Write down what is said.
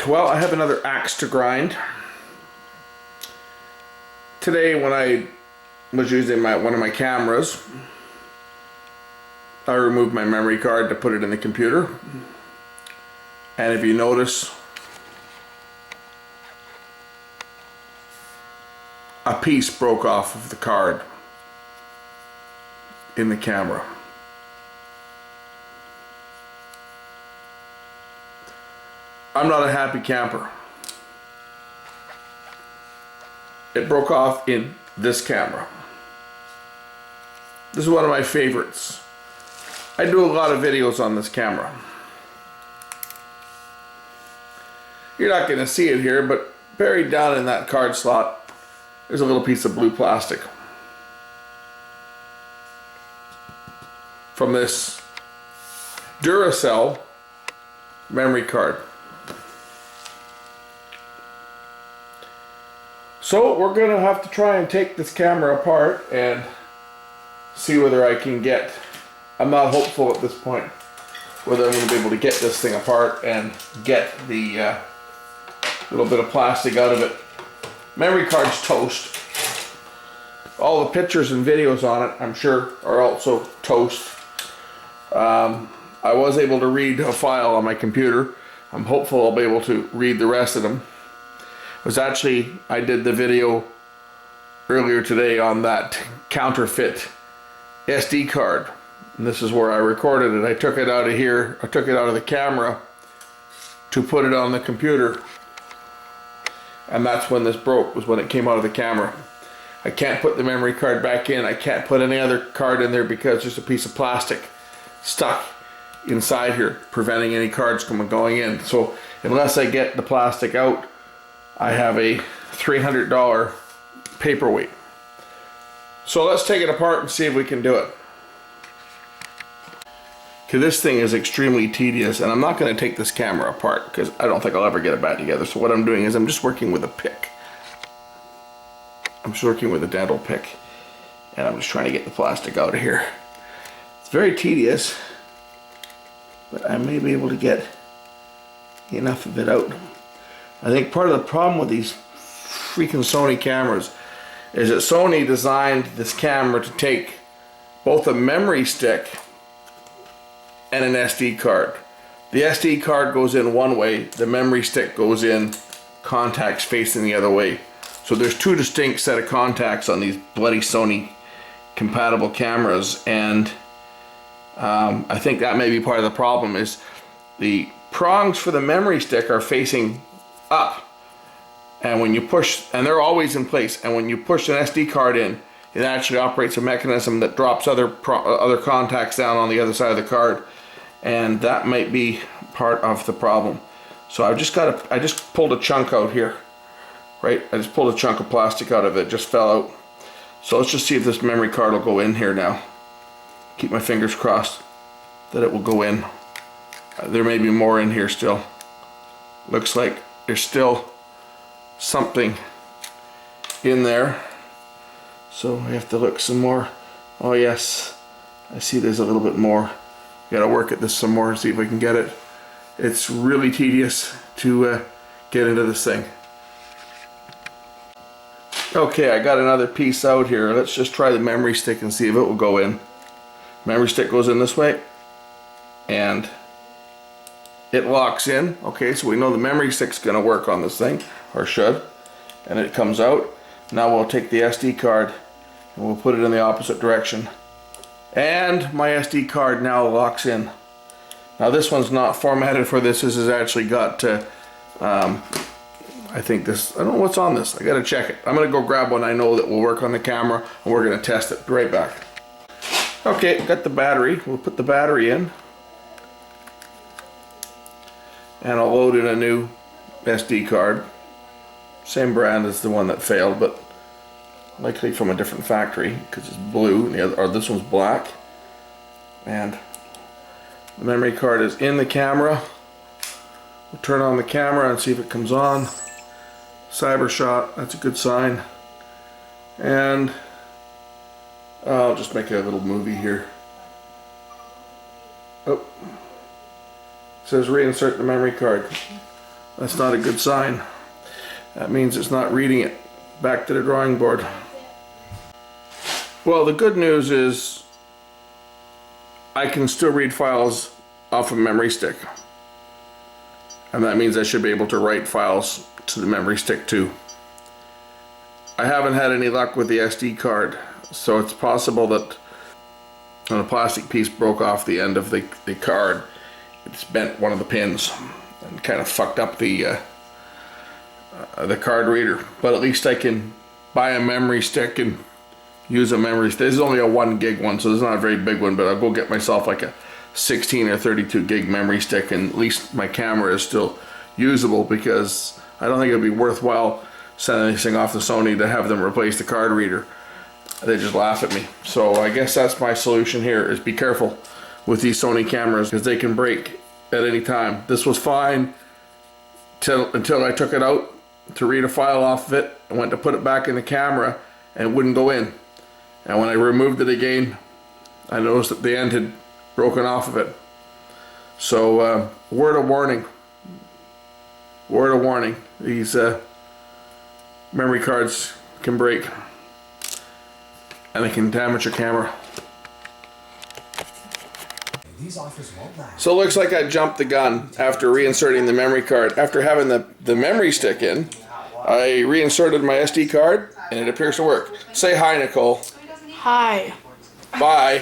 Well, I have another axe to grind. Today when I was using one of my cameras, I removed my memory card to put it in the computer. And if you notice, a piece broke off of the card in the camera. I'm not a happy camper. It broke off in this camera. This is one of my favorites. I do a lot of videos on this camera. You're not going to see it here, but buried down in that card slot, there's a little piece of blue plastic from this Duracell memory card. So we're going to have to try and take this camera apart and see whether I can get, I'm not hopeful at this point, whether I'm going to be able to get this thing apart and get the little bit of plastic out of it. Memory card's toast. All the pictures and videos on it, I'm sure, are also toast. I was able to read a file on my computer. I'm hopeful I'll be able to read the rest of them. I did the video earlier today on that counterfeit SD card. And this is where I recorded it. I took it out of here, I took it out of the camera to put it on the computer. And that's when this broke, was when it came out of the camera. I can't put the memory card back in. I can't put any other card in there because there's a piece of plastic stuck inside here, preventing any cards from going in. So unless I get the plastic out, I have a $300 paperweight. So let's take it apart and see if we can do it. Okay, this thing is extremely tedious, and I'm not going to take this camera apart because I don't think I'll ever get it back together. So what I'm doing is I'm just working with a pick. I'm just working with a dental pick, and I'm just trying to get the plastic out of here. It's very tedious, but I may be able to get enough of it out. I think part of the problem with these freaking Sony cameras is that Sony designed this camera to take both a memory stick and an SD card. The SD card goes in one way, the memory stick goes in contacts facing the other way. So there's two distinct set of contacts on these bloody Sony compatible cameras, and I think that may be part of the problem. Is the prongs for the memory stick are facing up, and when you push, and they're always in place, and when you push an SD card in, it actually operates a mechanism that drops other contacts down on the other side of the card, and that might be part of the problem. So I just pulled a chunk out here, right? I just pulled a chunk of plastic out of it, just fell out. So let's just see if this memory card will go in here now. Keep my fingers crossed that it will go in. There may be more in here still. Looks like there's still something in there. So I have to look some more. Oh yes, I see there's a little bit more. Gotta work at this some more and see if I can get it. It's really tedious to get into this thing. Okay, I got another piece out here. Let's just try the memory stick and see if it will go in. Memory stick goes in this way, and it locks in. Okay, so we know the memory stick's gonna work on this thing, or should, and it comes out. Now we'll take the SD card and we'll put it in the opposite direction. And my SD card now locks in. Now this one's not formatted for this. This has actually got, I think this, I don't know what's on this. I gotta check it. I'm gonna go grab one I know that will work on the camera, and we're gonna test it. Be right back. Okay, got the battery. We'll put the battery in. And I'll load in a new SD card. Same brand as the one that failed, but likely from a different factory because it's blue and the other, or this one's black. And the memory card is in the camera. We'll turn on the camera and see if it comes on. Cyber shot, that's a good sign. And I'll just make a little movie here. Oh, it says reinsert the memory card. That's not a good sign. That means it's not reading it. Back to the drawing board. Well, the good news is I can still read files off a memory stick. And that means I should be able to write files to the memory stick too. I haven't had any luck with the SD card, so it's possible that when a plastic piece broke off the end of the card, it's bent one of the pins and kind of fucked up the card reader. But at least I can buy a memory stick and use a memory stick. This is only a 1 gig one, so it's not a very big one, but I'll go get myself like a 16 or 32 gig memory stick, and at least my camera is still usable, because I don't think it'd be worthwhile sending this thing off to Sony to have them replace the card reader. They just laugh at me. So I guess that's my solution here, is be careful with these Sony cameras, because they can break at any time. This was fine until I took it out to read a file off of it. I went to put it back in the camera and it wouldn't go in. And when I removed it again, I noticed that the end had broken off of it. So word of warning. Word of warning. These memory cards can break. And they can damage your camera. So it looks like I jumped the gun after reinserting the memory card. After having the memory stick in, I reinserted my SD card and it appears to work. Say hi, Nicole. Hi. Bye.